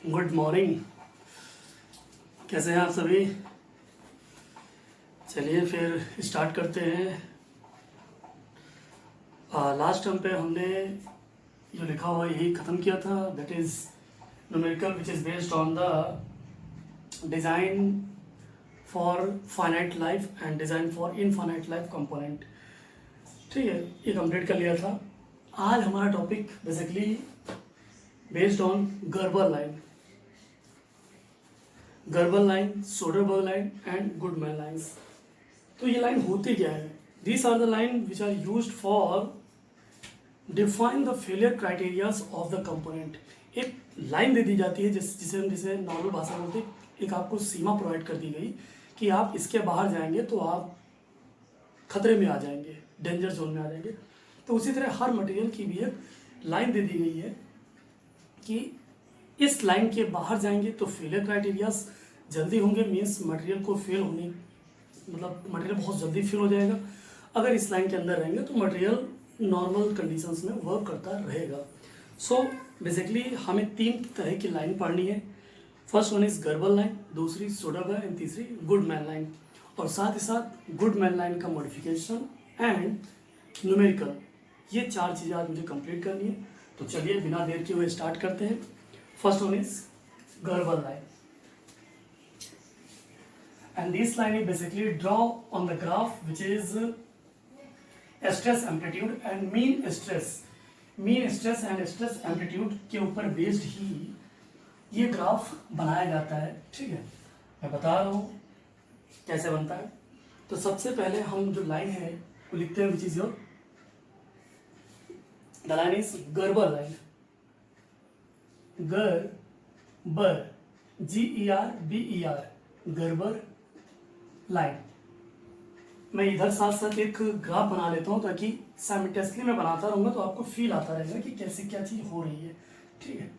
Good morning. कैसे हैं आप सभी? चलिए फिर स्टार्ट करते हैं। लास्ट टर्म पे हमने जो लिखा हुआ यही ख़त्म किया था, that is numerical which is based on the design for finite life and design for infinite life component. ठीक है, ये कंप्लीट कर लिया था। आज हमारा topic basically based on Gerber line, Gerber line, Soderberg line and Goodman lines. तो ये लाइन होती क्या है? These are the line which are used for define the failure criterias of the component. एक लाइन दे दी जाती है जिसे नॉर्मल भाषा में बोलते हैं, एक आपको सीमा प्रोवाइड कर दी गई कि आप इसके बाहर जाएंगे तो आप खतरे में आ जाएंगे, डेंजर जोन में आ जाएंगे। तो उसी तरह हर मटेरियल की भी एक लाइन दे दी गई है कि इस लाइन के बाहर जाएंगे तो फेलियर क्राइटेरियाज जल्दी होंगे, मीन्स मटेरियल को फेल होने मतलब मटेरियल बहुत जल्दी फेल हो जाएगा। अगर इस लाइन के अंदर रहेंगे तो मटेरियल नॉर्मल कंडीशंस में वर्क करता रहेगा। सो बेसिकली हमें तीन तरह की लाइन पढ़नी है। First one is Gerber line, दूसरी सोडरबर्ग एंड तीसरी गुडमैन लाइन। और साथ ही साथ गुडमैन लाइन का मॉडिफिकेशन एंड न्यूमेरिकल, ये चार चीज़ें आज मुझे कंप्लीट करनी है। तो चलिए बिना देर किए हुए स्टार्ट करते हैं। First one is Gerber line, and this line is basically draw on the graph which is stress amplitude and mean stress and stress amplitude के ऊपर बेस्ड ही ये ग्राफ बनाया जाता है। ठीक है, मैं बता रहा हूँ कैसे बनता है। तो सबसे पहले हम जो लाइन है वो लिखते हैं, which is your the line is Gerber line, Gerber, GERBER, Gerber line. मैं इधर साथ साथ एक ग्राफ बना लेता हूँ ताकि साइमल्टेनियसली मैं बनाता रहूँगा तो आपको फील आता रहेगा कि कैसे क्या चीज़ हो रही है। ठीक है,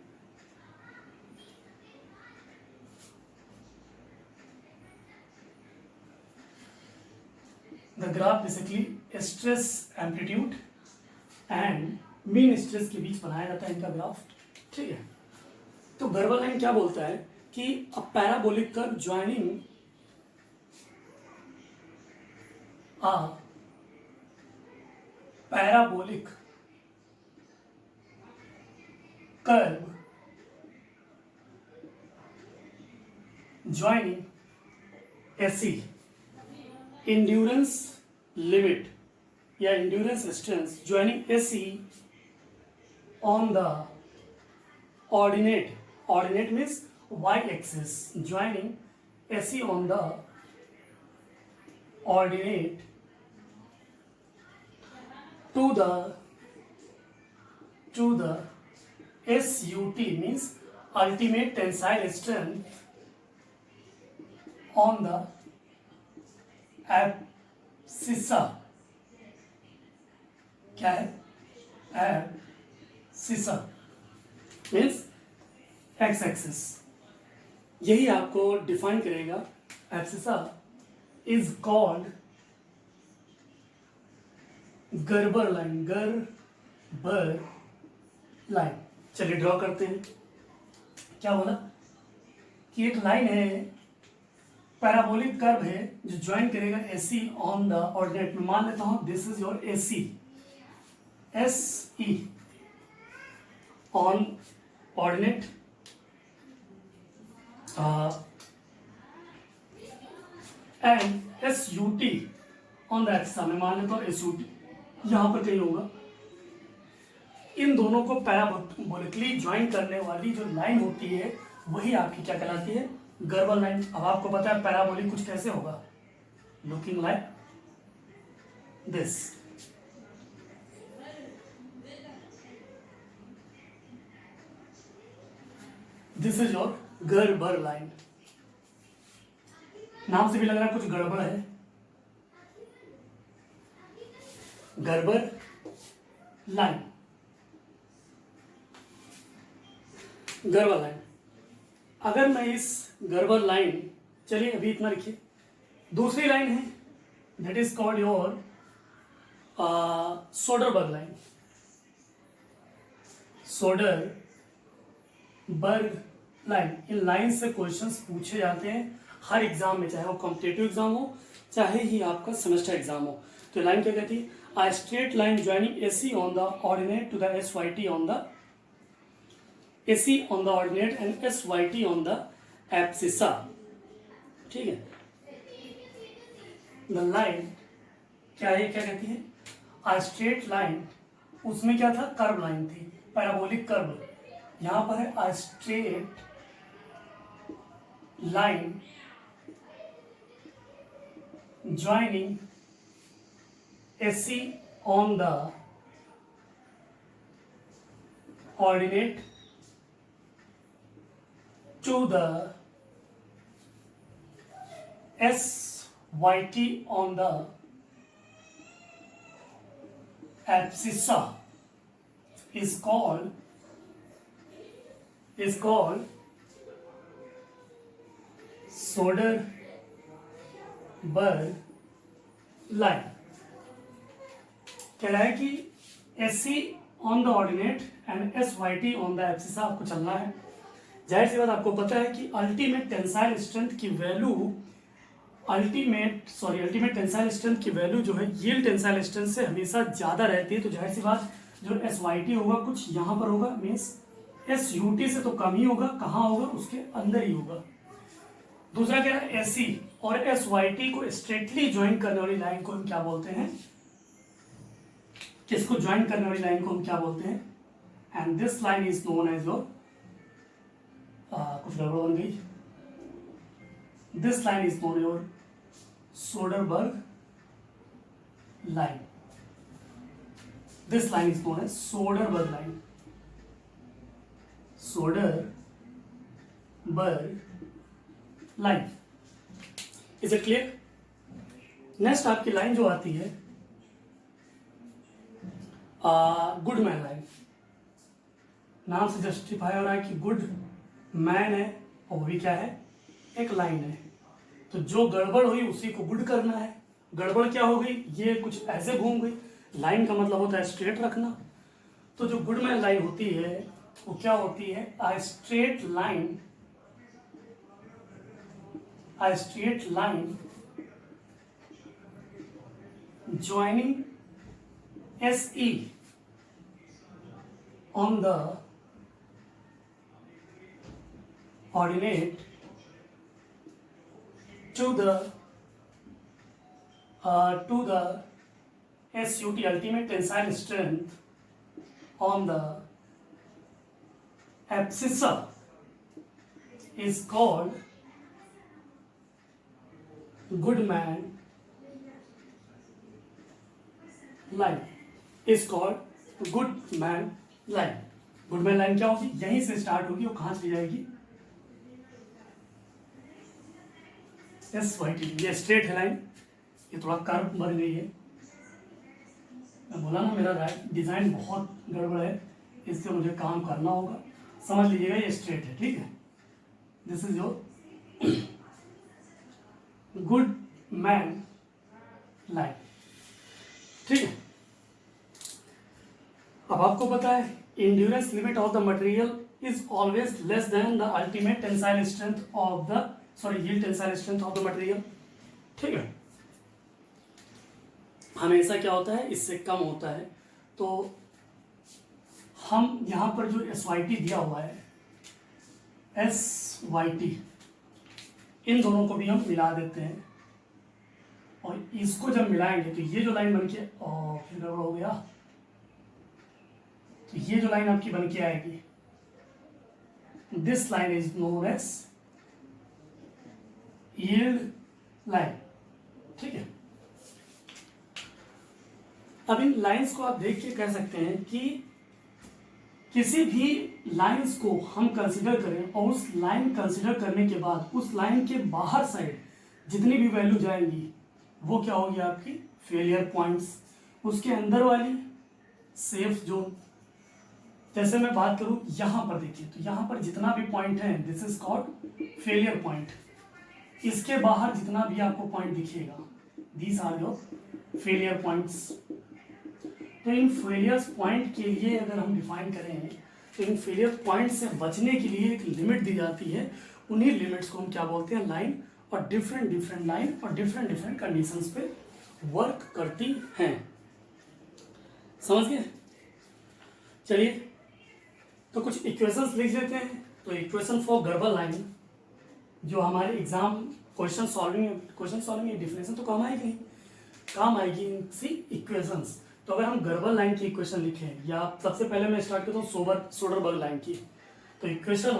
the graph basically stress amplitude and mean stress के बीच बनाया जाता है इनका ग्राफ। ठीक है, तो गर्बर लाइन क्या बोलता है कि a parabolic curve joining a parabolic curve joining AC endurance limit या endurance strength joining AC on the ordinate means y axis, joining AC on the ordinate to the SUT means ultimate tensile strength on the abscissa। क्या है? abscissa means x axis, यही आपको define करेगा। abscissa is called Gerber line, Gerber line. चलिए draw करते हैं। क्या बोला कि एक लाइन है, पैराबोलिक कर्व है जो ज्वाइन करेगा AC ऑन द ऑर्डिनेट में। मान लेता हूं this is your AC, SE on ordinate and SUT on the axis में। मान लेता हूं SUT यहां पर कहीं होगा। इन दोनों को पैराबोलिकली ज्वाइन करने वाली जो लाइन होती है वही आपकी क्या कहलाती है? Gerber line. अब आपको पता है पैराबोलिक कुछ कैसे होगा, looking like this. This is your Gerber line. नाम से भी लग रहा है कुछ गड़बड़ है। Gerber line, Gerber line. अगर मैं इस गर्बर लाइन, चलिए अभी इतना लिखिए। दूसरी लाइन है that is called your Soderberg line, Soderberg line, in line से क्वेश्चंस पूछे जाते हैं हर एग्जाम में, चाहे वो कॉम्पिटेटिव एग्जाम हो चाहे ही आपका सेमेस्टर एग्जाम हो। तो लाइन क्या कहती है? A straight line joining AC on the ordinate to the SYT on the AC on the ordinate and SYT on the abscissa. ठीक है, द लाइन क्या है, क्या कहती है? अ स्ट्रेट लाइन, उसमें क्या था? कर्व लाइन थी, पैराबोलिक कर्व। यहां पर है a straight line joining AC on the ordinate to the SYT on the abscissa is called Soderberg line. कह रहा है कि SC on the ordinate and SYT on the abscissa आपको चलना है। जाहिर सी बात, आपको पता है कि अल्टीमेट टेंसाइल स्ट्रेंथ की वैल्यू अल्टीमेट टेंसाइल स्ट्रेंथ की वैल्यू जो है यील्ड टेंसाइल स्ट्रेंथ से हमेशा ज़्यादा रहती है। तो जाहिर सी बात, जो SYT होगा कुछ यहाँ पर होगा, मीन्स SUT से तो कम ही होगा, कहाँ होगा? उसके अंदर ही होगा। दूसरा क्या है? SC और SYT को स्ट्रेटली ज्वाइन करने वाली लाइन को हम क्या बोलते हैं? किसको ज्वाइन करने वाली लाइन को हम क्या बोलते हैं? And this line is known as your, कुछ गड़बड़ बन गई, this line is known your Soderberg line. This line is known as Soderberg line, Soderberg line. Is it clear? Next आपकी लाइन जो आती है गुडमैन लाइन। नाम से जस्टिफाई हो रहा है कि गुड मैन है, और वो भी क्या है? एक लाइन है। तो जो गड़बड़ हुई उसी को गुड करना है। गड़बड़ क्या हो गई? ये कुछ ऐसे घूम गई। लाइन का मतलब होता है स्ट्रेट रखना। तो जो गुडमैन लाइन होती है वो क्या होती है? A straight line joining SE on the ordinate to the SUT ultimate tensile strength on the abscissa is called Goodman line, is called Goodman line। Goodman line क्या होगी? यहीं से स्टार्ट होगी और कहां चली जाएगी? SYT। ये स्ट्रेट है लाइन, ये थोड़ा कर्व बन गई है। मैं बोला ना, मेरा डिजाइन बहुत गड़बड़ है, इससे मुझे काम करना होगा। समझ लीजिएगा, ये स्ट्रेट है, ठीक है। This is your Goodman line, ठीक है। अब आपको पता है endurance limit of the material is always less than the ultimate tensile strength of the yield tensile strength of the material, ठीक है। हमेशा क्या होता है? इससे कम होता है। तो हम यहाँ पर जो SYT दिया हुआ है, SYT, इन दोनों को भी हम मिला देते हैं, और इसको जब मिलाएंगे तो ये जो लाइन बन के, फिर गड़बड़ हो गया, तो ये जो लाइन आपकी बन के आएगी, this line is known as yield line, ठीक है। अब इन लाइंस को आप देख के कह सकते हैं कि किसी भी लाइंस को हम कंसीडर करें और उस लाइन कंसीडर करने के बाद उस लाइन के बाहर साइड जितनी भी वैल्यू जाएंगी वो क्या होगी? आपकी फेलियर पॉइंट्स। उसके अंदर वाली सेफ जोन। जैसे मैं बात करूं यहां पर, देखिए, तो यहां पर जितना भी पॉइंट है, this is called failure point. इसके बाहर जितना भी आपको पॉइंट दिखेगा, these are your failure points. तो इन फेलियर्स पॉइंट के लिए अगर हम डिफाइन करें तो इन फेलियर पॉइंट से बचने के लिए एक लिमिट दी जाती है, उन्हीं लिमिट्स को हम क्या बोलते हैं, लाइन, और डिफरेंट डिफरेंट लाइन और डिफरेंट डिफरेंट कंडीशंस पे वर्क करती हैं। समझ गए? चलिए तो कुछ इक्वेशंस लिख लेते हैं। तो इक्वेशन फॉर गर्बर लाइन जो हमारे एग्जाम क्वेश्चन सॉल्विंग डिफिनेशन तो काम आएगी नहीं, काम आएगी इनसी इक्वेशंस। तो अगर हम गर्बर लाइन की इक्वेशन लिखें, या सबसे पहले मैं स्टार्ट करता हूँ सोडरबर्ग लाइन की। तो इक्वेशन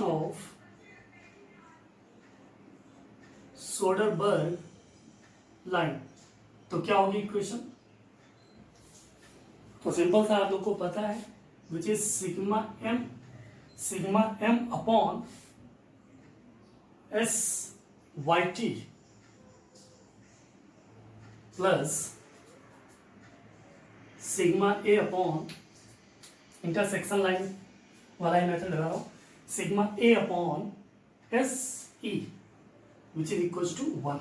ऑफ सोडरबर्ग लाइन, तो क्या होगी इक्वेशन? तो सिंपल सा आप लोग को पता है, which is sigma M upon S Y T plus sigma A upon, intersection line वाला ही मेथड लगा रहा हूं, sigma A upon S E which is equal to 1।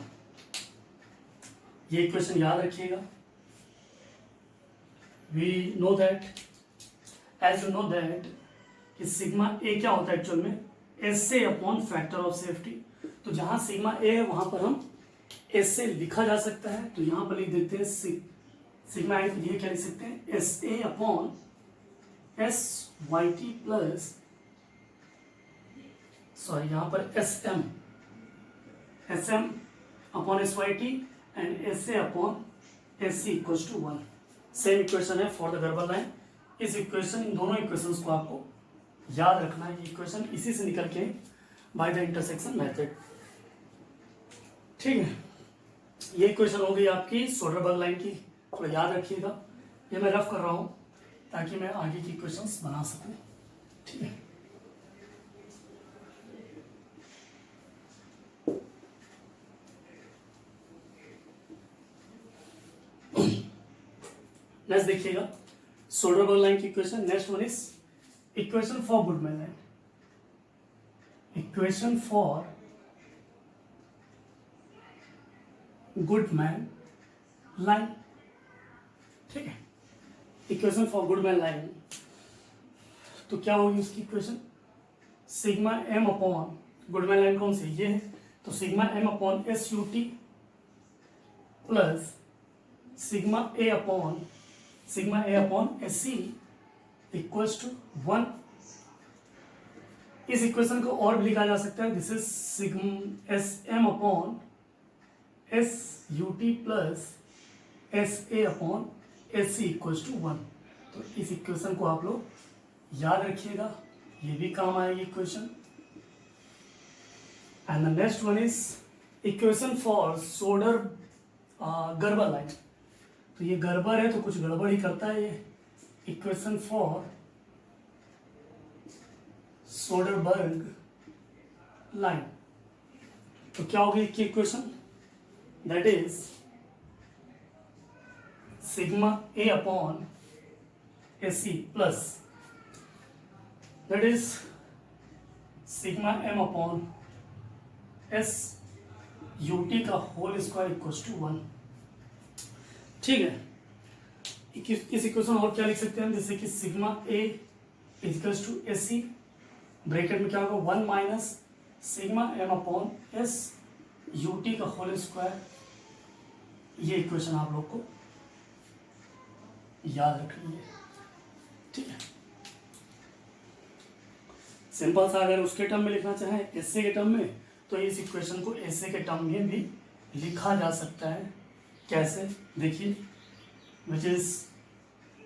ये इक्वेशन याद रखिएगा। We know that, as you know that, कि sigma A क्या होता है एक्चुअल में, एस से अपॉन फैक्टर ऑफ सेफ्टी। तो जहां सिग्मा ए है वहां पर हम एस से लिखा जा सकता है, तो यहां पर लिख देते हैं सिग्मा ए, ये क्या लिख सकते हैं, S A upon S Y T plus, sorry यहां पर S M upon S Y T and S A upon S C equals to 1। Same equation है फॉर द गर्बर लाइन। इस इक्वेशन, इन दोनों इक्वेशंस को आपको याद रखना है। ये इक्वेशन इसी से निकल के बाय द इंटरसेक्शन मेथड, ठीक है। ये इक्वेशन हो गई आपकी सोडरबर्ग लाइन की, थोड़ा याद रखिएगा। ये मैं रफ कर रहा हूं ताकि मैं आगे की इक्वेशंस बना सकूं, ठीक है। नेक्स्ट देखिएगा सोडरबर्ग लाइन की equation. Next one is equation for Goodman line. Equation for Goodman line, ठीक है। इक्वेशन फॉर गुडमैन लाइन, तो क्या होगी उसकी equation, sigma M upon, Goodman line कौन सी, ये है, तो sigma M upon S U T plus sigma A upon S C equals to 1। इस इक्वेशन को और भी लिखा जा सकता है, this is sigma S M upon S U T plus S A upon S C equals to 1। तो इस इक्वेशन को आप लोग याद रखिएगा, ये भी काम आएगी equation. And the next one is equation for Soderberg Gerber line. तो ये गर्बर है तो कुछ गड़बड़ ही करता है ये। इक्वेशन फॉर सोडरबर्ग लाइन, तो क्या होगी इसकी equation, that is sigma A upon S C plus, that is sigma M upon S U T का होल स्क्वायर इक्वल्स टू 1, ठीक है। इस इक्वेशन और क्या लिख सकते हैं, जैसे कि sigma A equals to S C, bracket में क्या होगा 1 minus sigma M upon S U T का होल स्क्वायर। ये इक्वेशन आप लोग को याद रखनी है, ठीक है। सिंपल सा अगर उसके टर्म में लिखना चाहें एस के टर्म में, तो इस इक्वेशन को एस के टर्म में भी लिखा जा सकता है। कैसे, देखिए, which is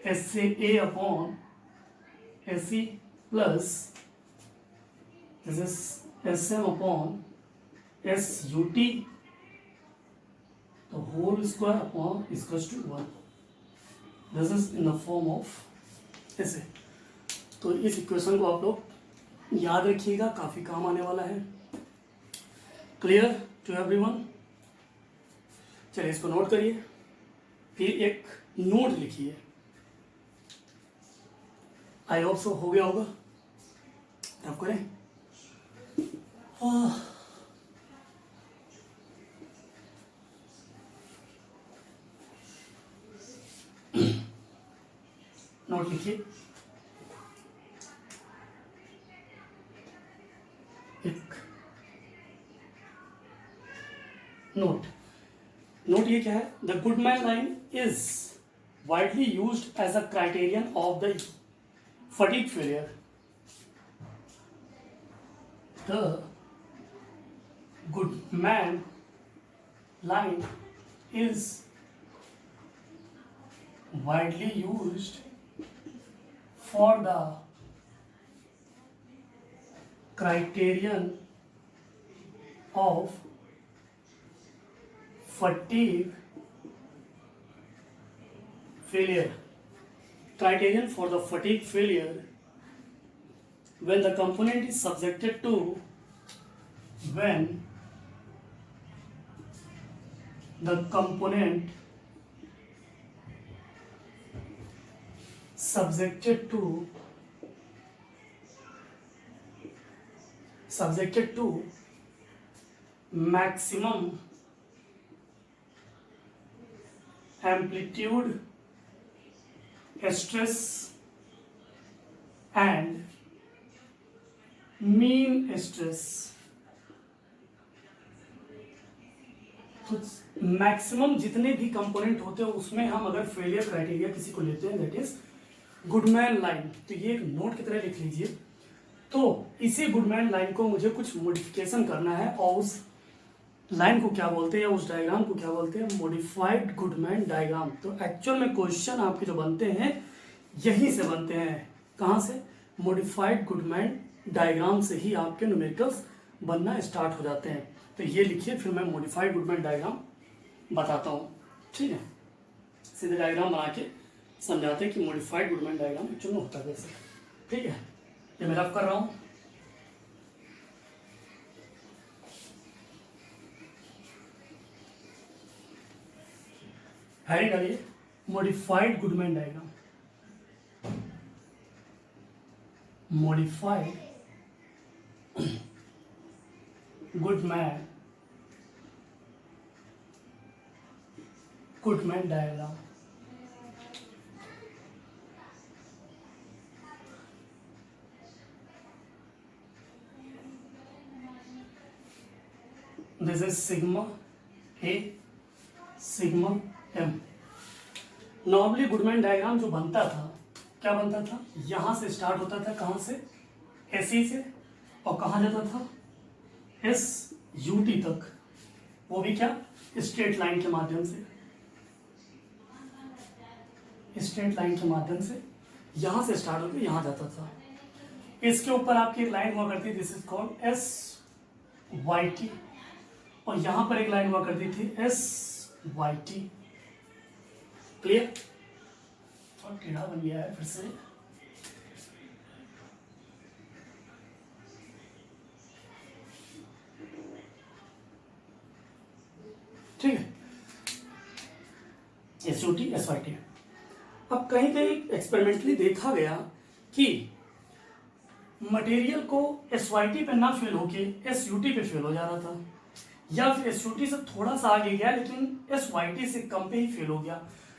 S A upon S C plus this is S M upon S U T, तो whole square upon equals to 1। This is in the form of ऐसे। तो इस इक्वेशन को आप लोग याद रखिएगा, काफी काम आने वाला है। Clear to everyone? चलिए इसको नोट करिए, फिर एक नोट लिखिए। आई होप सो हो गया होगा, तब करें। नोट लिखिए, एक नोट ये क्या है? The Goodman line is widely used as a criterion of the fatigue failure. The Goodman line is widely used for the criterion of fatigue failure. Criterion for the fatigue failure when the component is subjected to when the component subjected to maximum amplitude stress and mean stress. तो maximum जितने भी component होते हैं उसमें हम अगर failure criteria किसी को लेते हैं, दैट इज गुडमैन लाइन. तो ये एक नोट की तरह लिख लीजिए. तो इसी गुडमैन लाइन को मुझे कुछ मॉडिफिकेशन करना है और उस लाइन को क्या बोलते हैं या उस डायग्राम को क्या बोलते हैं? Modified Goodman diagram. तो एक्चुअल में क्वेश्चन आपके जो बनते हैं यहीं से बनते हैं. कहाँ से? मॉडिफाइड गुडमैन डायग्राम से ही आपके न्यूमेरिकल्स बनना स्टार्ट हो जाते हैं. तो ये लिखिए, फिर मैं मॉडिफाइड गुडमैन डायग्राम बताता हूँ. ठीक है, सीधे डायग्राम बना के समझाते हैं कि मॉडिफाइड गुडमैन डायग्राम एक्चुअल में होता है कैसे. ठीक है, ये मैं रफ कर रहा हूँ. हेडिंग डालिए modified Goodman diagram. Modified Goodman diagram. This is sigma A, sigma M. Normally Goodman diagram जो बनता था, क्या बनता था? यहां से स्टार्ट होता था. कहां से? एसी से. और कहां जाता था? एस यू टी तक. वो भी क्या? स्ट्रेट लाइन के माध्यम से. स्ट्रेट लाइन के माध्यम से यहां से स्टार्ट होकर यहां जाता था. इसके ऊपर आपकी एक लाइन हुआ करती थी, this is called S Y T. और यहां पर एक लाइन हुआ करती थी एस वाई टी. क्लियर? और टेढ़ा बन गया है फिर से. ठीक है, S U T S Y T. अब कहीं कहीं एक्सपेरिमेंटली देखा गया कि मटेरियल को एस वाई टी पे ना फेल होके एस यू टी पे फेल हो जा रहा था, या फिर एस यू टी से थोड़ा सा आगे गया लेकिन एस वाई टी से कम पे ही फेल हो गया.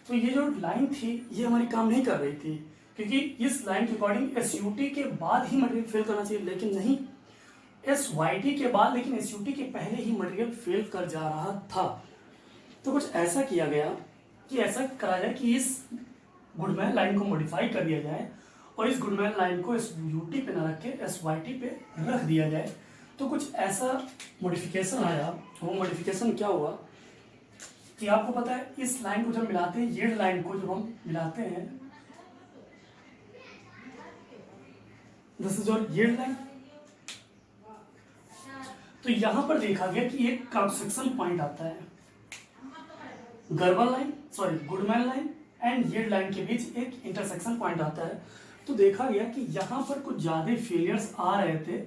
तो ये जो लाइन थी ये हमारी काम नहीं कर रही थी, क्योंकि इस लाइन के अकॉर्डिंग एस यू टी के बाद ही मटेरियल फेल करना चाहिए, लेकिन नहीं, एस वाई टी के बाद लेकिन एस यू टी के पहले ही मटेरियल फेल कर जा रहा था. तो कुछ ऐसा किया गया कि ऐसा करा जाए कि इस गुडमैन लाइन को मॉडिफाई कर दिया जाए और इस गुडमैन लाइन को एस यू टी पे ना रख के एस वाई टी पे रख दिया जाए. तो कुछ ऐसा मॉडिफिकेशन आया. वो मॉडिफिकेशन क्या हुआ कि आपको पता है इस लाइन को जब मिलाते हैं, ये लाइन को जब हम मिलाते हैं, this is your yield line. तो यहां पर देखा गया कि एक क्रॉस सेक्शन पॉइंट आता है. Gerber line, sorry Goodman line and yield line के बीच एक इंटरसेक्शन पॉइंट आता है. तो देखा गया कि यहां पर कुछ ज्यादा फेलियर्स आ रहे थे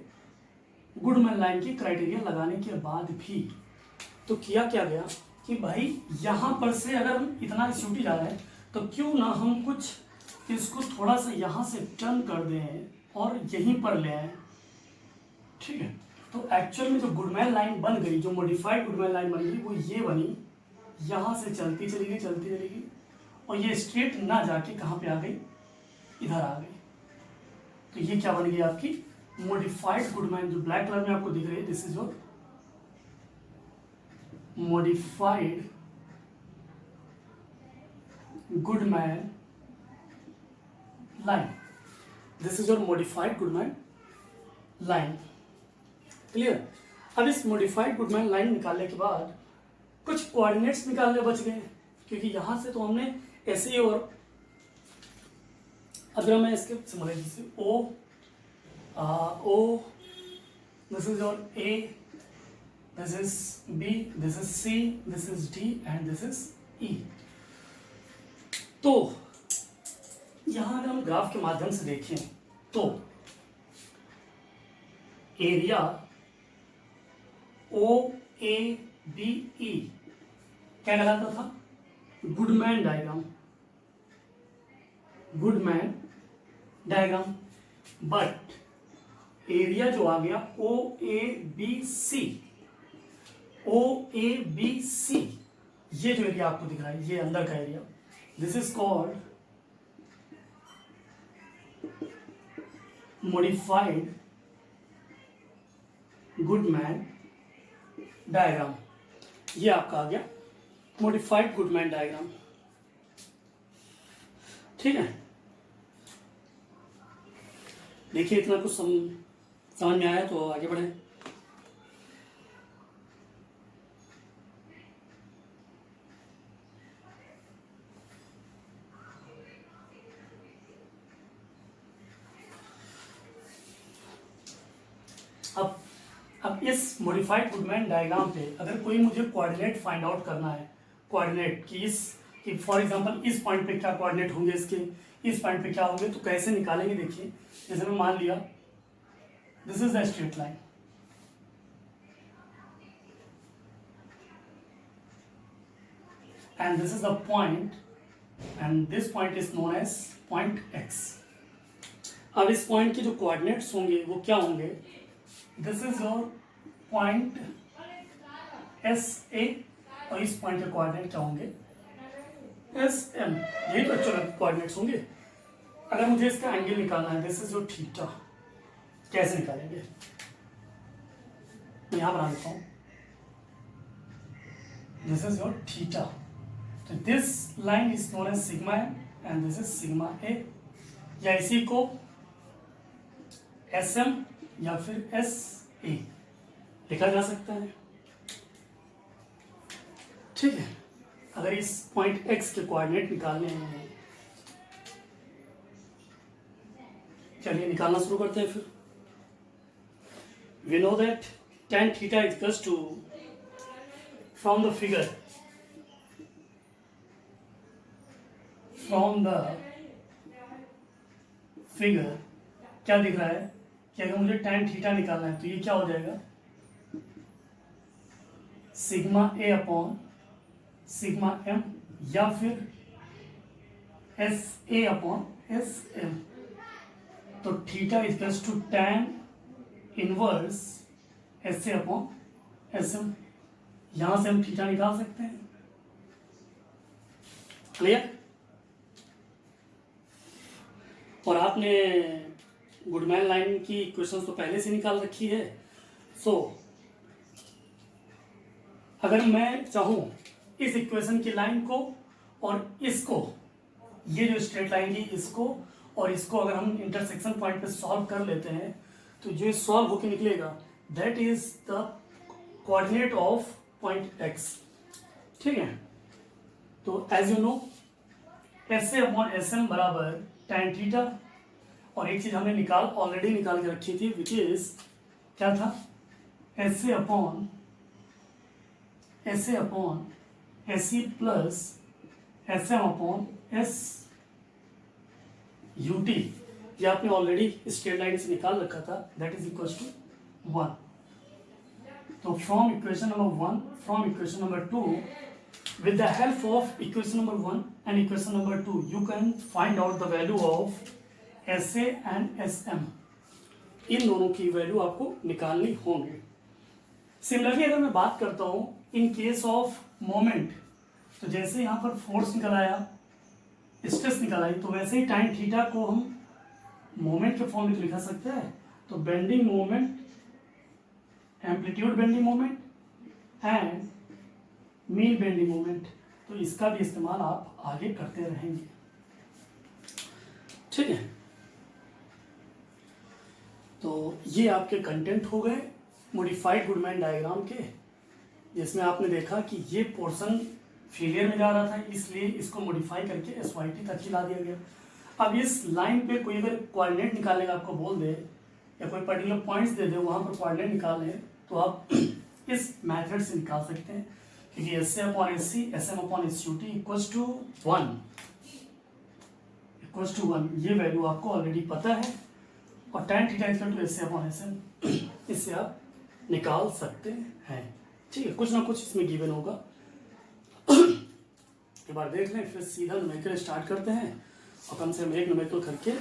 गुडमैन लाइन की क्राइटेरिया लगाने के बाद भी. तो किया क्या गया कि भाई यहां पर से अगर हम इतना एसयूटी जा रहे हैं तो क्यों ना हम कुछ इसको थोड़ा सा यहां से टर्न कर दें और यहीं पर ले आए. ठीक है, तो एक्चुअल में जो गुडमैन लाइन बन गई, जो मॉडिफाइड गुडमैन लाइन बन गई, वो ये बनी, यहां से चलती चली गई और ये स्ट्रेट ना जाके कहां पे आ गई? इधर आ गई। तो ये क्या बन गई आपकी मॉडिफाइड गुडमैन, जो ब्लैक कलर में आपको दिख रही है, this is your modified Goodman line. This is your modified Goodman line. Clear. अब इस मॉडिफाइड गुडमैन लाइन निकालने के बाद कुछ कोऑर्डिनेट्स निकालने बच गए, क्योंकि यहां से तो हमने ऐसे ही, और अगर मैं इसके समझ जैसे oh this is your A, this is B, this is C, this is D and this is E. तो यहां अगर हम ग्राफ के माध्यम से देखें तो area O A B E क्या कहलाता था, Goodman diagram, Goodman diagram. But area जो आ गया ओ A B C, O A B C, ये जो एरिया आपको दिख रहा है, ये अंदर का area, this is called modified Goodman diagram. ये आपका आ गया मॉडिफाइड गुडमैन डायग्राम। ठीक है, देखिए इतना कुछ समझ में आया तो आगे बढ़े। अब इस मॉडिफाइड गुडमैन डायग्राम पे अगर कोई मुझे कोऑर्डिनेट फाइंड आउट करना है, कोऑर्डिनेट कि फॉर एग्जांपल इस पॉइंट पे क्या कोऑर्डिनेट होंगे इसके, इस पॉइंट पे क्या होंगे, तो कैसे निकालेंगे। देखिए जैसे मैं मान लिया this is the straight line, and this is the point, and this point is known as point X. अब इस पॉइंट के जो कोऑर्डिनेट्स होंगे वो क्या होंगे, this is your point S A, और इस पॉइंट के कोऑर्डिनेट क्या होंगे, एस एम। यही तो एक्चुअल कोऑर्डिनेट्स होंगे। अगर मुझे इसका एंगल निकालना है, दिस इज योर थीटा, कैसे निकालेंगे, मैं यहां बना देता हूं, दिस इज योर थीटा। तो this line is known as sigma M and this is sigma A, या इसी को एस एम या फिर एस ए लिखा जा सकता है। ठीक है, अगर इस पॉइंट एक्स के कोऑर्डिनेट निकालने हैं, चलिए निकालना शुरू करते हैं। फिर we know that tan theta is equals to, from the figure, क्या दिख रहा है कि अगर मुझे tan थीटा निकालना है तो ये क्या हो जाएगा, sigma A upon sigma M, या फिर S A upon S M. तो theta equals to tan inverse S A upon S M. यहां से हम थीटा निकाल सकते हैं। क्लियर। और आपने गुडमैन लाइन की इक्वेशंस तो पहले से निकाल रखी है। सो अगर मैं चाहूं इस इक्वेशन की लाइन को और इसको, ये जो स्ट्रेट लाइन की, इसको और इसको अगर हम इंटरसेक्शन पॉइंट पे सॉल्व कर लेते हैं तो जो सॉल्व होके निकलेगा that is the coordinate of point X. ठीक है, तो as you know S A upon S M बराबर tan थीटा, और एक चीज हमने ऑलरेडी निकाल के रखी थी, विच इज क्या था, S A upon S C plus S M upon S U T. ये आपने ऑलरेडी स्ट्रेट लाइन से निकाल रखा था, दैट इज इक्वल टू 1। तो from equation number 1, from equation number 2, with the help of equation number 1 and equation number 2 you can find out the value of SA and SM। इन दोनों की value आपको निकालनी होंगी। सिमिलरली अगर मैं बात करता हूं इन केस ऑफ मोमेंट, तो जैसे यहां पर फोर्स निकल आया, स्ट्रेस निकाला है, तो वैसे ही टाइन थीटा को हम मोमेंट के फॉर्म में तो लिखा सकते हैं। तो bending moment, amplitude bending moment and mean bending moment, तो इसका भी इस्तेमाल आप आगे करते रहेंगे। ठीक है, तो ये आपके कंटेंट हो गए मॉडिफाइड गुडमैन डायग्राम के, जिसमें आपने देखा कि ये पोर्शन फेलियर में जा रहा था, इसलिए इसको मॉडिफाई करके एसवाईटी तक ही ला दिया गया। अब इस लाइन पे कोई अगर कोऑर्डिनेट निकालने का आपको बोल दे या कोई पर्टिकुलर पॉइंट्स दे दे, वहाँ पर कोऑर्डिनेट निकालें, तो आप इस मेथड से निकाल सकते हैं, क्योंकि S A upon S C, S M upon S U T equals to 1, ये वैल्यू आपको ऑलरेडी पता है, और tan theta equal to S A upon S M, इससे आप निकाल सकते हैं। ठीक है, कुछ ना कुछ इसमें गिवन होगा। एक बार देख लें, फिर सीधा न्यूमेरिकल स्टार्ट करते हैं, और कम से कम एक न्यूमेरिकल करके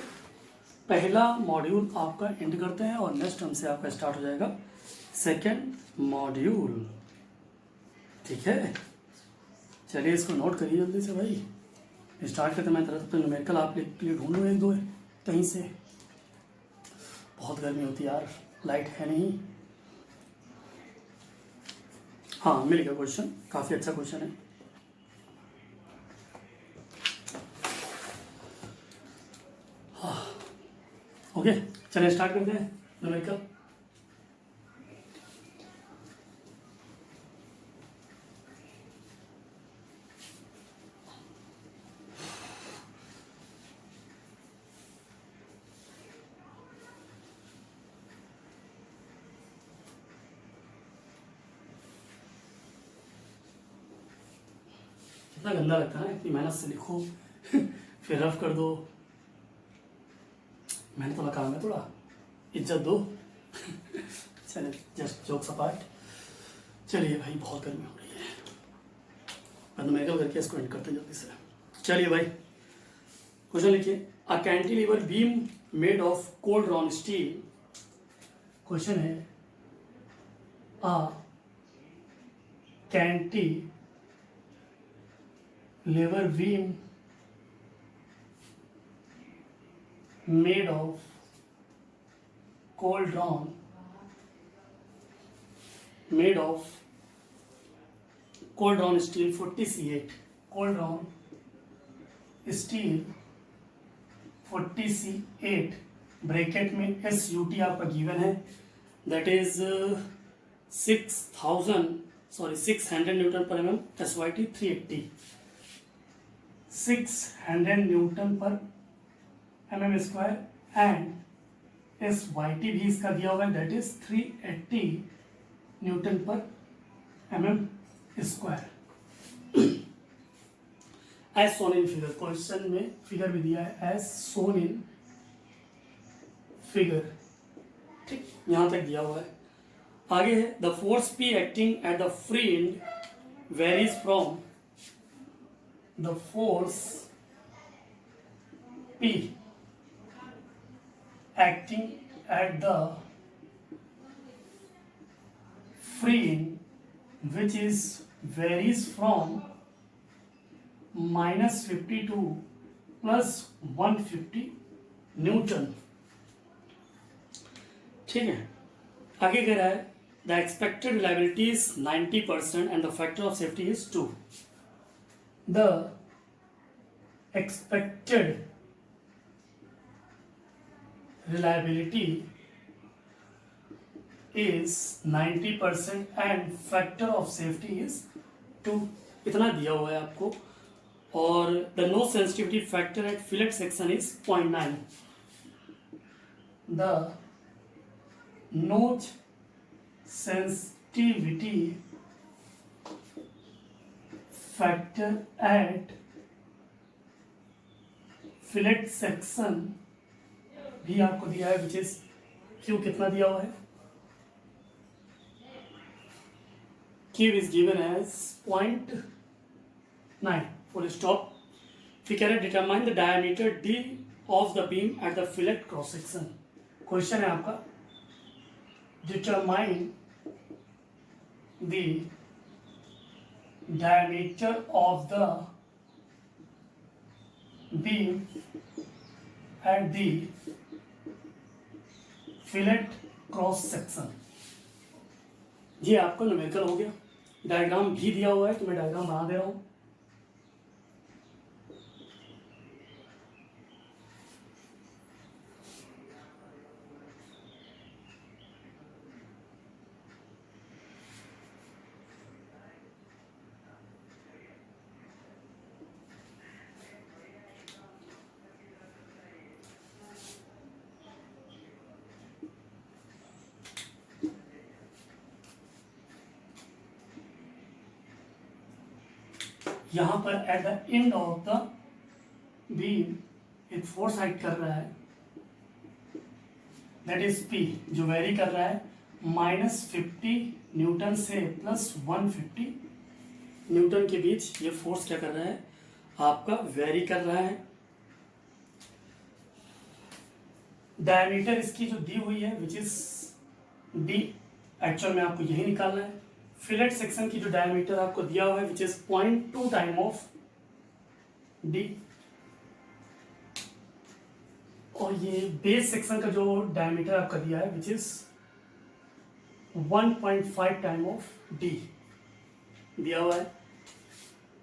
पहला मॉड्यूल आपका एंड करते हैं, और नेक्स्ट टर्म से आपका स्टार्ट हो जाएगा सेकेंड मॉड्यूल। ठीक है, चलिए इसको नोट करिए जल्दी से भाई, स्टार्ट करते मैं तरह न्यूमेरिकल आप लिए ढूंढूँ एक दो कहीं से। बहुत गर्मी होती है यार, लाइट है नहीं। हाँ, मिल गया क्वेश्चन, काफ़ी अच्छा क्वेश्चन है। हाँ, ओके, चलिए स्टार्ट करते हैं न्यूमेरिकल। कितना गंदा लगता है ना, इतनी मेहनत से लिखो फिर रफ कर दो। मेहनत वाला काम है, थोड़ा इज्जत दो चलिए, जस्ट जोक्स अपार्ट। चलिए भाई, बहुत गर्मी हो रही है, न्यूमेरिकल करके इसको एंड करते हैं जल्दी से। चलिए भाई, क्वेश्चन लिखिए, a cantilever beam made of cold rolled steel. Question है, a cantilever beam made of cold drawn steel 40C8, cold drawn steel 40C8 bracket में SUT आपका गिवन है, that is 600 newton per mm, SYT 380, 600 newton per mm square, and SYT भी इसका दिया हुआ है, that is 380 newton per mm square. As shown in figure, question में figure भी दिया है, एज सोन इन फिगर। ठीक, यहां तक दिया हुआ है। आगे है, the force P acting at the free and varies from, the force P acting at the free end, which is varies from -50 to +150 Newton. ठीक है, आगे कह रहा है, the expected reliability is 90% and the factor of safety is 2। The expected reliability is 90% and factor of safety is 2, इतना दिया हुआ है आपको। और the notch sensitivity factor at fillet section is 0.9, the notch sensitivity factor at fillet section भी आपको दिया है, विच इज क्यू कितना दिया हुआ है, Q is given as 0.9, full stop. फिर कह रहे हैं, determine the diameter D of the beam at the fillet cross section. Question है आपका, determine the diameter of the beam at the fillet cross section. ये आपका न्यूमेरिकल हो गया। डायग्राम भी दिया हुआ है तो मैं डायग्राम बना दे रहा हूं। यहां पर at the end of the beam एक फोर्स एक्ट कर रहा है, दैट इज पी, जो वेरी कर रहा है -50 न्यूटन से +150 न्यूटन के बीच। ये फोर्स क्या कर रहा है, आपका वेरी कर रहा है। डायमीटर इसकी जो दी हुई है विच इज डी, एक्चुअल में आपको यही निकालना है। फिलेट सेक्शन की जो डायमीटर आपको दिया हुआ है which is 0.2 time of D, और ये बेस सेक्शन का जो डायमीटर आपका दिया है which is 1.5 time of D दिया हुआ है।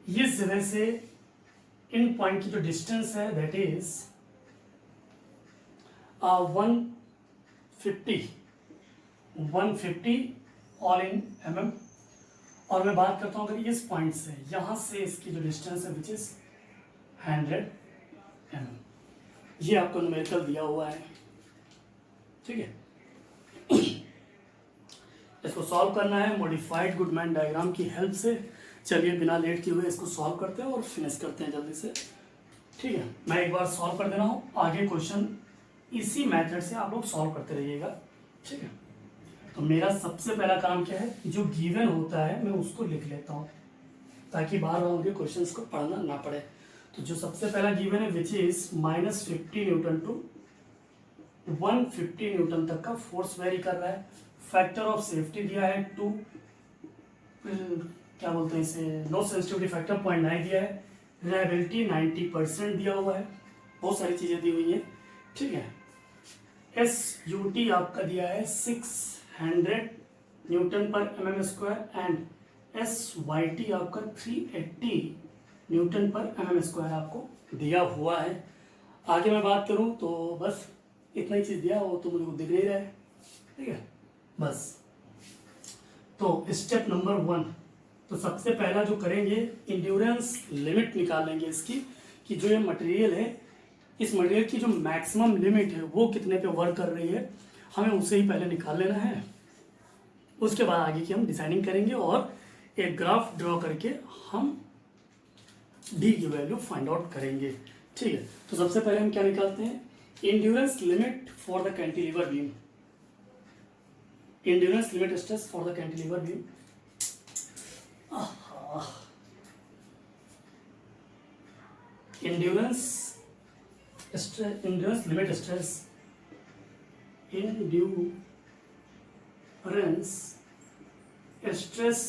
इस जगह से इन पॉइंट की जो डिस्टेंस है that is 150 all in mm। और मैं बात करता हूं अगर इस पॉइंट से यहां से इसकी जो डिस्टेंस है विच इज 100 mm। ये आपको न्यूमेरिकल दिया हुआ है, ठीक है। इसको सॉल्व करना है मॉडिफाइड गुडमैन डायग्राम की हेल्प से। चलिए बिना लेट किए हुए इसको सॉल्व करते हैं और फिनिश करते हैं जल्दी से, ठीक है। मैं एक बार सॉल्व कर दे रहा हूं, आगे क्वेश्चन इसी मेथड से आप लोग सॉल्व करते रहिएगा, ठीक है। तो मेरा सबसे पहला काम क्या है, जो गिवन होता है मैं उसको लिख लेता हूँ ताकि बार बार मुझे क्वेश्चंस को पढ़ना ना पड़े। तो जो सबसे पहला गिवन है which is -50 newton to 150 newton तक का फोर्स वेरी कर रहा है। फैक्टर ऑफ सेफ्टी दिया है 2, क्या बोलते हैं इसे, नो सेंसिटिविटी फैक्टर 0.9 दिया है। रिलायबिलिटी 90% दिया हुआ है। बहुत सारी चीजें दी हुई है, ठीक है। SUT आपका दिया है 600 newton per mm² and SYT आपका 380 न्यूटन पर mm² आपको दिया हुआ है। आगे मैं बात करूं तो बस इतना ही चीज दिया, वो तो मुझे दिख नहीं रहा है, ठीक है। बस तो स्टेप नंबर 1, तो सबसे पहला जो करेंगे इंड्योरेंस लिमिट निकालेंगे इसकी, कि जो ये मटेरियल है इस मटेरियल की जो मैक्सिमम लिमिट है वो कितने पे वर्क कर रही है, हमें उसे ही पहले निकाल लेना है। उसके बाद आगे की हम डिसाइडिंग करेंगे और एक ग्राफ ड्रॉ करके हम डी की वैल्यू फाइंड आउट करेंगे, ठीक है। तो सबसे पहले हम क्या निकालते हैं, endurance limit for the cantilever beam. Endurance limit stress for the cantilever beam, endurance limit stress, endurance stress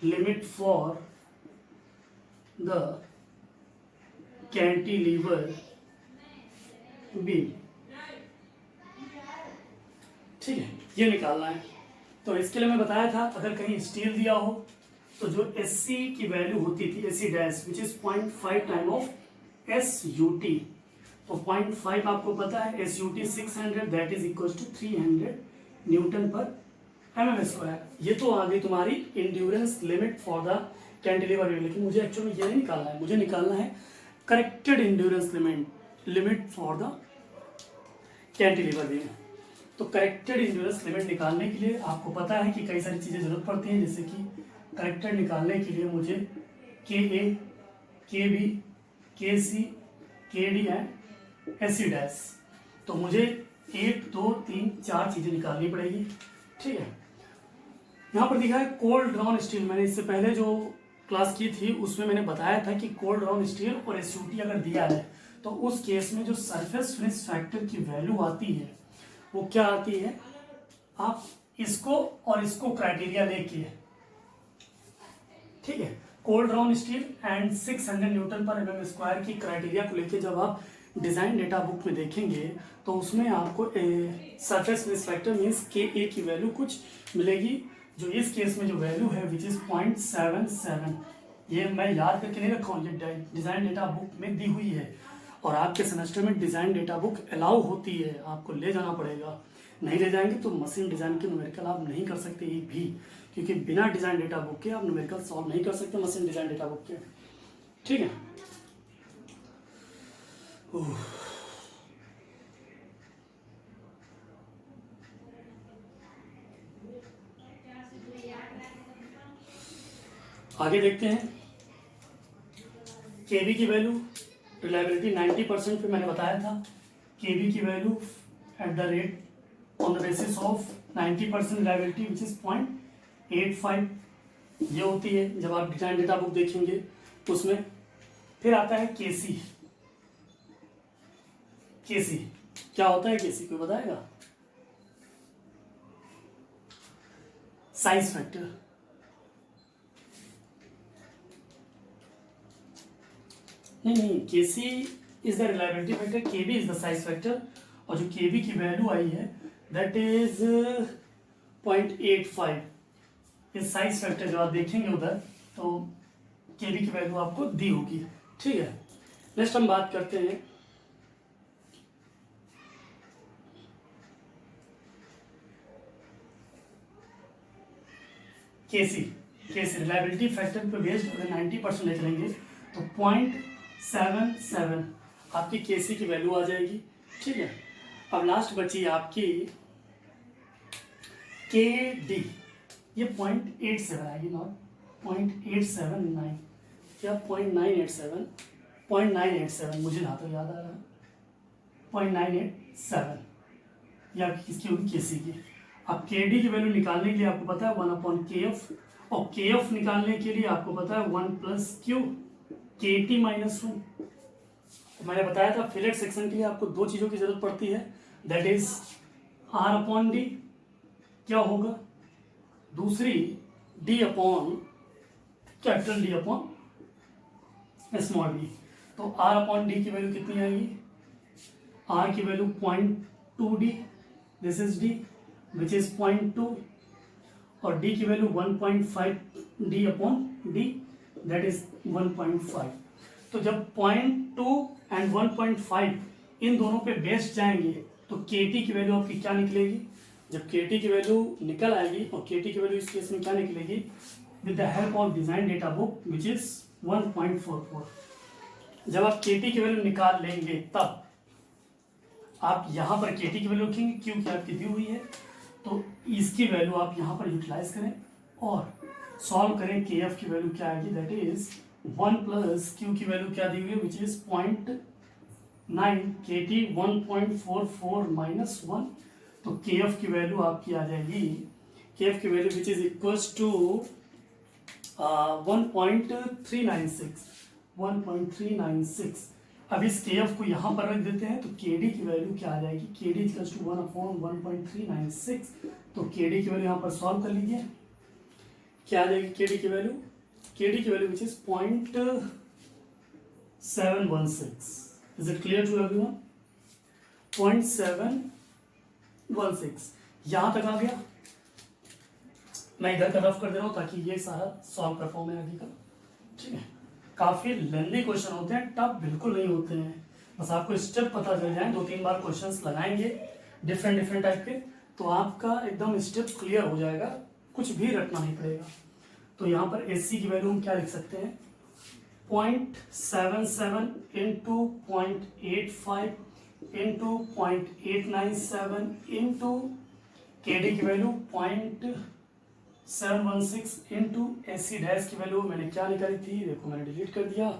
limit for the cantilever beam, ठीक है, ये निकालना है। तो इसके लिए मैं बताया था अगर कहीं स्टील दिया हो तो जो SC की वैल्यू होती थी SC dash which is 0.5 time of SUT, तो 0.5 आपको पता है SUT 600 that is equal to 300 newton per mm²। ये तो आ गई तुम्हारी endurance limit for the cantilever beam, लेकिन मुझे एक्चुअली ये नहीं निकालना है, मुझे निकालना है corrected endurance limit for the cantilever beam. तो करेक्टेड इंड्योरेंस लिमिट निकालने के लिए आपको पता है कि कई सारी चीजें जरूरत पड़ती हैं, जैसे कि करेक्टेड निकालने के लिए मुझे KA, KB, KC, KD and SC dash, तो मुझे 1 2 3 4 चीजें निकालनी पड़ेगी, ठीक है। यहाँ पर दिखा है कोल्ड ड्रॉन स्टील। मैंने इससे पहले जो क्लास की थी उसमें मैंने बताया था कि कोल्ड ड्रॉन स्टील और SUT अगर दिया है तो उस केस में जो सरफेस फिनिश फैक्टर की वैल्यू आती है वो क्या आती है, आप इसको और इसको क्राइटेरिया लेके, ठीक है, cold drawn steel and 600 newton पर एमएम स्क्वायर की क्राइटेरिया को लेके जब आप डिज़ाइन डेटा बुक में देखेंगे तो उसमें आपको सरफेस फिनिश फैक्टर मीन्स के ए की वैल्यू कुछ मिलेगी, जो इस केस में जो वैल्यू है विच इज़ 0.77। ये मैं याद करके नहीं रखा हूँ, ये डिज़ाइन डेटा बुक में दी हुई है और आपके सेमेस्टर में डिज़ाइन डेटा बुक अलाउ होती है, आपको ले जाना पड़ेगा। नहीं ले जाएंगे तो मशीन डिज़ाइन के न्यूमेरिकल आप नहीं कर सकते ये भी, क्योंकि बिना डिज़ाइन डेटा बुक के आप न्यूमेरिकल सॉल्व नहीं कर सकते मशीन डिज़ाइन डेटा बुक के। ठीक है। आगे देखते हैं केबी की वैल्यू रिलायबिलिटी 90% पे मैंने बताया था। केबी की value at the rate on the basis of 90% reliability which is 0.85 ये होती है जब आप डिजाइन डेटा बुक देखेंगे उसमें। फिर आता है केसी। केसी क्या होता है? केसी कोई बताएगा? Size factor. नहीं, KC is the reliability factor, KB is the size factor, और जो केबी की वैल्यू आई है दैट इज 0.85 इस साइज फैक्टर। जो आप देखेंगे उधर तो केबी की वैल्यू आपको दी होगी। ठीक है। नेक्स्ट हम बात करते हैं केसी। केसी रिलायबिलिटी फैक्टर पे बेस्ड अगर 90% ले चलेंगे तो 0.77 आपकी केसी की वैल्यू आ जाएगी। ठीक है। अब लास्ट बची आपकी के डी, ये 0.87 आएगी, नॉट 0.879 या 0.987, 0.987 मुझे ना तो याद आ रहा है, 0.987 ये आपकी किसकी होगी? केसी की। अब के डी की वैल्यू निकालने के लिए आपको पता है 1/kf, और के एफ निकालने के लिए आपको पता है 1 + Q KT - 1। मैंने बताया था फिलेट सेक्शन के लिए आपको दो चीज़ों की जरूरत पड़ती है, दैट इज R/D क्या होगा, दूसरी D/D तो R/D की वैल्यू कितनी आएगी? R की value 0.2D, this is D which is 0.2, और D की वैल्यू 1.5D/D दैट इज 1.5। तो जब 0.2 एंड 1.5 इन दोनों पे बेस्ड जाएंगे तो KT की वैल्यू आपकी क्या निकलेगी? जब KT की वैल्यू निकल आएगी, और KT की वैल्यू इस केस में क्या निकलेगी? With the help of design data book which is 1.44। जब आप KT की वैल्यू निकाल लेंगे तब आप यहाँ पर KT की वैल्यू रखेंगे क्योंकि आपकी दी हुई है, तो इसकी वैल्यू आप यहाँ पर यूटिलाइज करें और सॉल्व करें। KF की वैल्यू क्या आएगी? दैट इज 1 + Q की वैल्यू क्या दी हुई है? विच इज 0.9, KT 1.44 - 1, तो KF की वैल्यू आपकी आ जाएगी, KF की value which is equals to 1.396। अब इस KF को यहाँ पर रख देते हैं तो KD की वैल्यू क्या आ जाएगी? KD इक्वल्स टू 1/1.396, तो KD की वैल्यू यहाँ पर सॉल्व कर लीजिए, क्या आ जाएगी KD की वैल्यू? KD की value which is 0.716। Is it clear to everyone? 0.716 यहाँ तक आ गया। मैं इधर का रफ कर दे रहा हूँ ताकि ये सारा सॉल्व कर पाऊँ मैं आगे का। ठीक है। काफी लेंदी क्वेश्चन होते हैं, टफ बिल्कुल नहीं होते हैं, बस आपको स्टेप पता चल जाए, 2-3 बार क्वेश्चंस लगाएंगे डिफरेंट टाइप के तो आपका एकदम स्टेप क्लियर हो जाएगा, कुछ भी रटना नहीं पड़ेगा। तो यहाँ पर SC की वैल्यू हम क्या लिख सकते हैं? 0.77 × 0.85 × 0.897 × KD की वैल्यू 0.716 × SC डैश की वैल्यू मैंने क्या निकाली थी? देखो मैंने डिलीट कर दिया।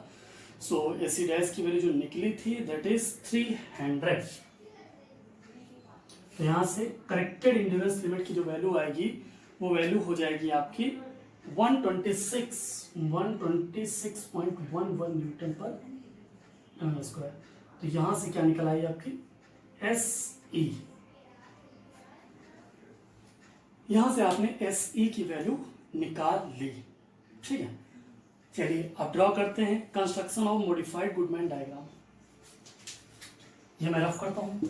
सो SC डैश की वैल्यू जो निकली थी दैट इज 300। तो यहाँ से करेक्टेड इंड्योरेंस लिमिट की जो वैल्यू आएगी वो वैल्यू हो जाएगी आपकी 126.11 न्यूटन पर m²। तो यहाँ से क्या निकल आई आपकी? SE। यहाँ से आपने SE की वैल्यू निकाल ली। ठीक है। चलिए अब ड्रॉ करते हैं construction of modified Goodman diagram. ये मैं रफ करता हूं।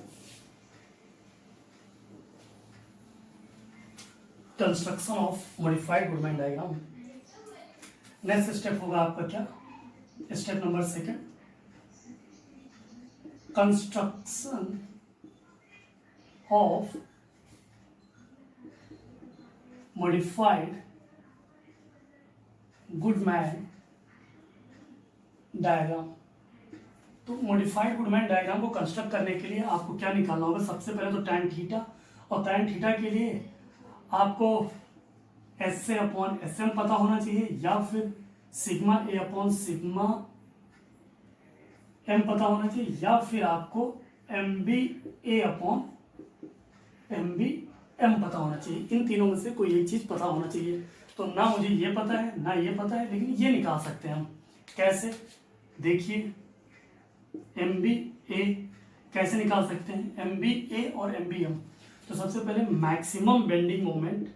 Construction of modified Goodman diagram. Next step होगा आपका क्या, step number 2, construction of modified Goodman diagram. तो मॉडिफाइड गुडमैन डायग्राम को कंस्ट्रक्ट करने के लिए आपको क्या निकालना होगा, सबसे पहले तो tan थीटा, और tan थीटा के लिए आपको एस से अपॉन एस एम पता होना चाहिए, या फिर sigma A upon sigma M पता होना चाहिए, या फिर आपको M B A upon M B M पता होना चाहिए। इन तीनों में से कोई एक चीज पता होना चाहिए। तो ना मुझे ये पता है ना ये पता है, लेकिन ये निकाल सकते हैं हम। कैसे, देखिए एम बी ए कैसे निकाल सकते हैं, एम बी ए और एम बी एम। तो सबसे पहले मैक्सिमम बेंडिंग मोमेंट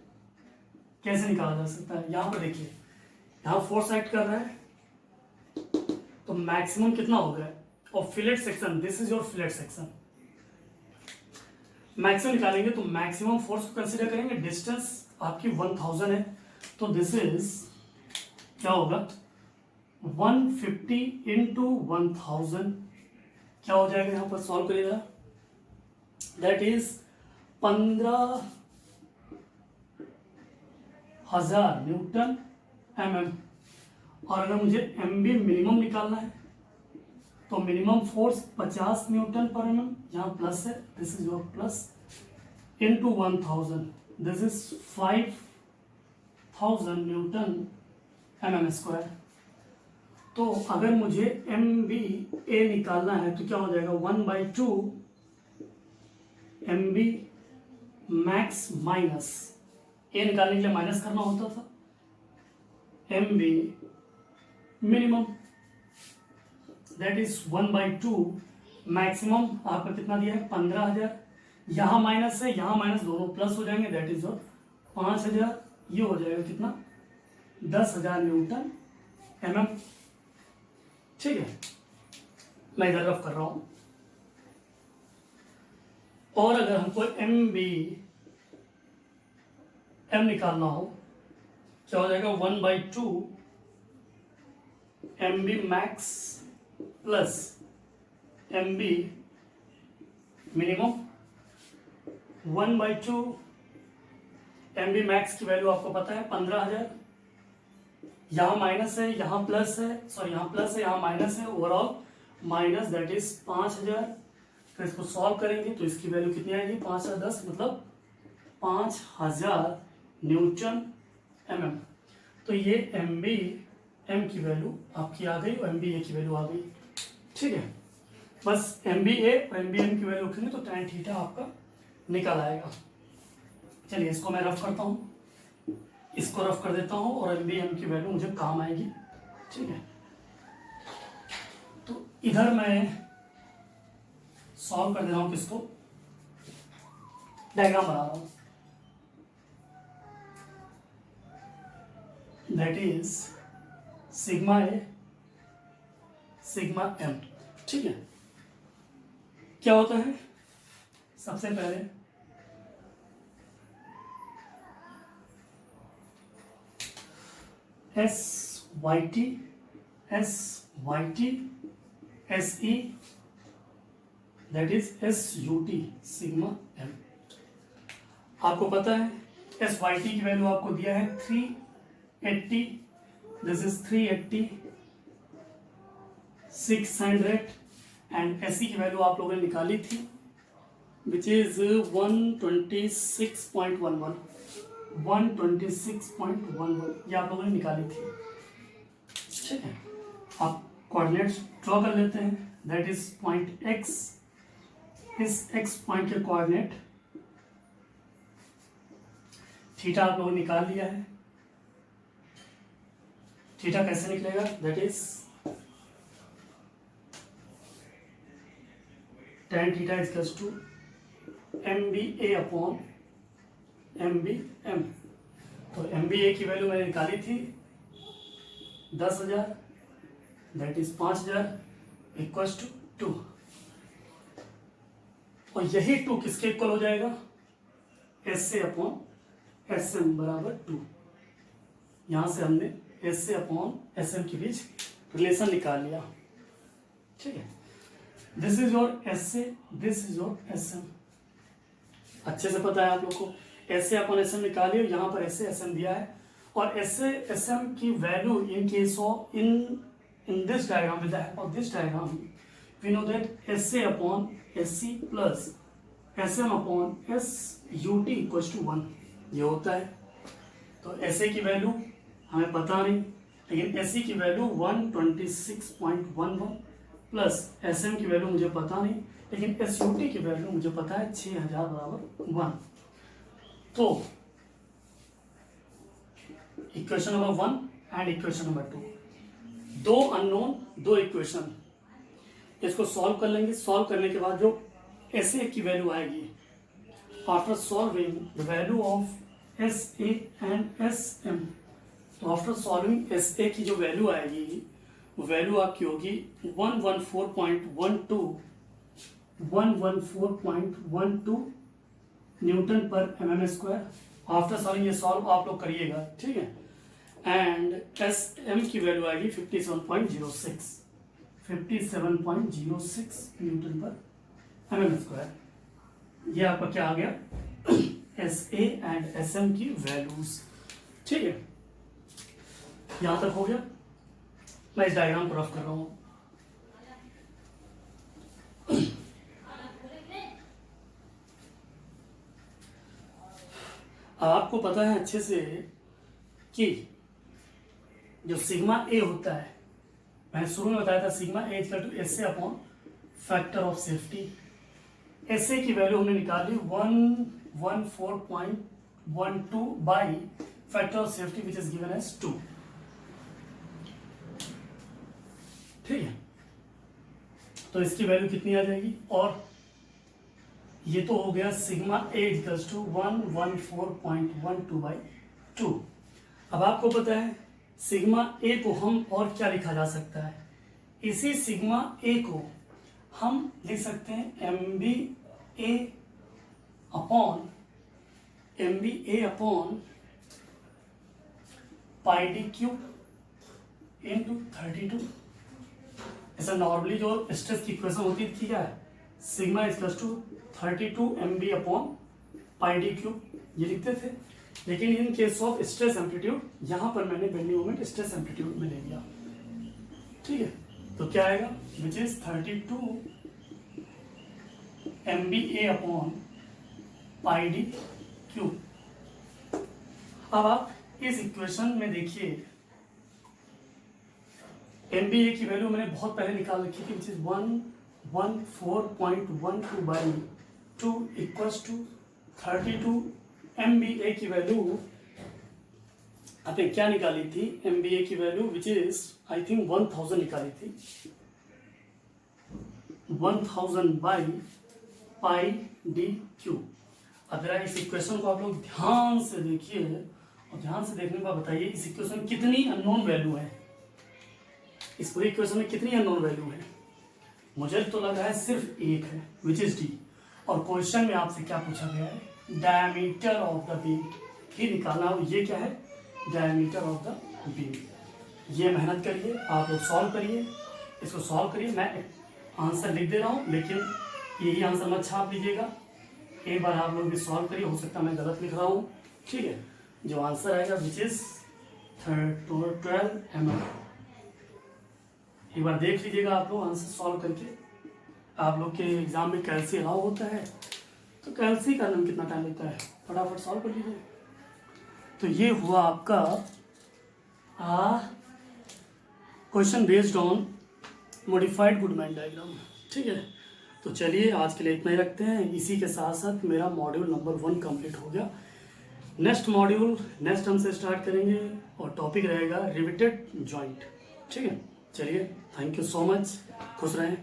कैसे निकाला जा सकता है। यहां पर देखिए, यहां फोर्स एक्ट कर रहा है, तो मैक्सिमम कितना हो गया, और fillet section, this is your fillet section. Maximum निकालेंगे तो मैक्सिमम फोर्स को कंसीडर करेंगे, डिस्टेंस आपकी 1000 है, तो दिस इज क्या होगा 150 इंटू 1000, क्या हो जाएगा, यहां पर सॉल्व करिएगा, दैट इज 15,000 न्यूटन mm। और अगर मुझे एम बी मिनिमम निकालना है तो minimum force 50 Newton per mm, यहाँ प्लस है, this is your plus, into 1000, this is 5000 Newton mm square. तो अगर मुझे एम बी ए निकालना है तो क्या हो जाएगा 1/2 M B max minus, A निकालने के लिए माइनस करना होता था, M B minimum, that is 1/2 maximum आपका कितना दिया है 15,000, यहाँ माइनस है यहाँ माइनस, दोनों प्लस हो जाएंगे, दैट इज 5,000, ये हो जाएगा कितना 10,000 न्यूटन mm। ठीक है, मैं इधर रफ कर रहा हूं। और अगर हमको एम बी एम निकालना हो, क्या हो जाएगा 1/2 M B max plus M B minimum, 1/2 M B max की वैल्यू आपको पता है 15,000, यहाँ माइनस है यहाँ प्लस है, सॉरी यहाँ प्लस है यहाँ माइनस है, ओवरऑल माइनस, दैट इज 5,000। फिर इसको सॉल्व करेंगे तो इसकी वैल्यू कितनी आएगी 5,10 मतलब 5,000 न्यूटन mm। तो ये एम बी एम की वैल्यू आपकी आ गई और एम बी ए की वैल्यू आ गई। ठीक है, बस एम बी ए और एम बी एम की वैल्यू रखेंगे तो tan थीटा आपका निकल आएगा। चलिए इसको मैं रफ करता हूँ, इसको रफ कर देता हूँ और एम बी एम की वैल्यू मुझे काम आएगी। ठीक है, तो इधर मैं सॉल्व कर दे रहा हूँ, किसको, डायग्राम बना रहा हूँ, that is sigma A sigma M. ठीक है, क्या होता है, सबसे पहले S Y T S E, that is S U T sigma M. आपको पता है एस वाई टी की वैल्यू आपको दिया है 380, दिस इज 380, 600, एंड एस की वैल्यू आप लोगों ने निकाली थी विच इज 126.11, 126.11 ये आप लोगों ने निकाली थी। ठीक है, आप कोऑर्डिनेट्स ड्रॉ कर लेते हैं, दैट इज पॉइंट एक्स, इस एक्स पॉइंट के कोऑर्डिनेट थीटा आप लोगों ने निकाल लिया है। थीटा कैसे निकलेगा, that is tan theta is to M B A upon M B M. तो एम बी ए की वैल्यू मैंने निकाली थी 10,000 दैट इज 5,000 इक्वल्स टू 2। और यही 2 किसके इक्वल हो जाएगा? S A upon S M बराबर 2। यहां से हमने S A upon S M के बीच रिलेशन निकाल लिया। ठीक है, this is your S A, this is your S M. अच्छे से पता है आप लोग को, S A upon S M निकालिए, यहाँ पर एस ए एस एम दिया है। और एस ए एस एम की value in case of in this diagram, with the help of this diagram we know that S A upon S C plus S M upon S U T equals to 1 ये होता है। तो S A की value हमें पता नहीं, लेकिन S C की वैल्यू 126.11 प्लस एस एम की वैल्यू मुझे पता नहीं, लेकिन एस यू टी की वैल्यू मुझे पता है 6000 बराबर 1। तो equation number 1 and equation number 2, दो अननोन दो इक्वेशन, इसको सॉल्व कर लेंगे। सॉल्व करने के बाद जो एस ए की वैल्यू आएगी, after solving the value of S A and S M, तो आफ्टर सॉल्विंग एस ए की जो वैल्यू आएगी वो वैल्यू आपकी होगी 114.12 Newton per mm square. After solving ये सॉल्व आप लोग करिएगा, ठीक है। एंड एस एम की वैल्यू आएगी 57.06 न्यूटन पर mm स्क्वायर। ये आपका क्या आ गया? S A and S M की वैल्यूज। ठीक है, यहां तक हो गया। मैं इस डायग्राम को रफ कर रहा हूं। अब आपको पता है अच्छे से कि जो सिग्मा ए होता है, मैंने शुरू में बताया था sigma A equal to S A upon factor of safety. S A की वैल्यू हमने निकाल ली 114.12 by factor of safety which is given as 2। ठीक है, तो इसकी वैल्यू कितनी आ जाएगी? और ये तो हो गया sigma A equals to 114.12 by 2। अब आपको पता है सिग्मा ए को हम और क्या लिखा जा सकता है? इसी सिग्मा ए को हम लिख सकते हैं M B A upon pi D cube into 32। ऐसा नॉर्मली जो स्ट्रेस की इक्वेशन होती थी क्या है? Sigma equals to 32 mb upon pi D cube, ये लिखते थे। लेकिन in case of stress amplitude यहां पर मैंने बेंडिंग मोमेंट स्ट्रेस एम्पलीट्यूड में ले लिया। ठीक है, तो क्या आएगा? Which is 32 MBA upon pi D cube. अब आप इस इक्वेशन में देखिए MBA की वैल्यू मैंने बहुत पहले निकाल रखी थी, which is 114.12 by 2 equals to 32 MBA की वैल्यू आपने क्या निकाली थी? MBA की value which is I think 1000 निकाली थी, 1000 बाई पाई डी क्यूब। अब जरा इस इक्वेशन को आप लोग ध्यान से देखिए और ध्यान से देखने के बाद बताइए इस इक्वेशन में कितनी अननोन वैल्यू है। इस पूरी इक्वेशन में कितनी अननोन वैल्यू है? मुझे तो लग रहा है सिर्फ एक है, विच इज डी। और क्वेश्चन में आपसे क्या पूछा गया है? डायमीटर ऑफ द बीम ही निकालना। ये क्या है? Diameter of the beam. ये मेहनत करिए, आप लोग सॉल्व करिए, इसको सॉल्व करिए। मैं आंसर लिख दे रहा हूँ, लेकिन यही आंसर मत छाप लीजिएगा। एक बार आप लोग भी सॉल्व करिए, हो सकता है मैं गलत लिख रहा हूँ। ठीक है, जो आंसर आएगा विच इज 12 mm। एक बार देख लीजिएगा आप लोग आंसर सॉल्व करके। आप लोग के एग्जाम में कैलसी अलाउ होता है, तो कैलसी करने में कितना टाइम लगता है? फटाफट सॉल्व कर लीजिए। तो ये हुआ आपका question based on modified Goodman diagram. ठीक है, तो चलिए आज के लिए इतना ही रखते हैं। इसी के साथ साथ मेरा मॉड्यूल नंबर 1 कंप्लीट हो गया। नेक्स्ट मॉड्यूल नेक्स्ट टर्म से स्टार्ट करेंगे और टॉपिक रहेगा रिवेटेड जॉइंट। ठीक है, चलिए, थैंक यू सो मच, खुश रहें।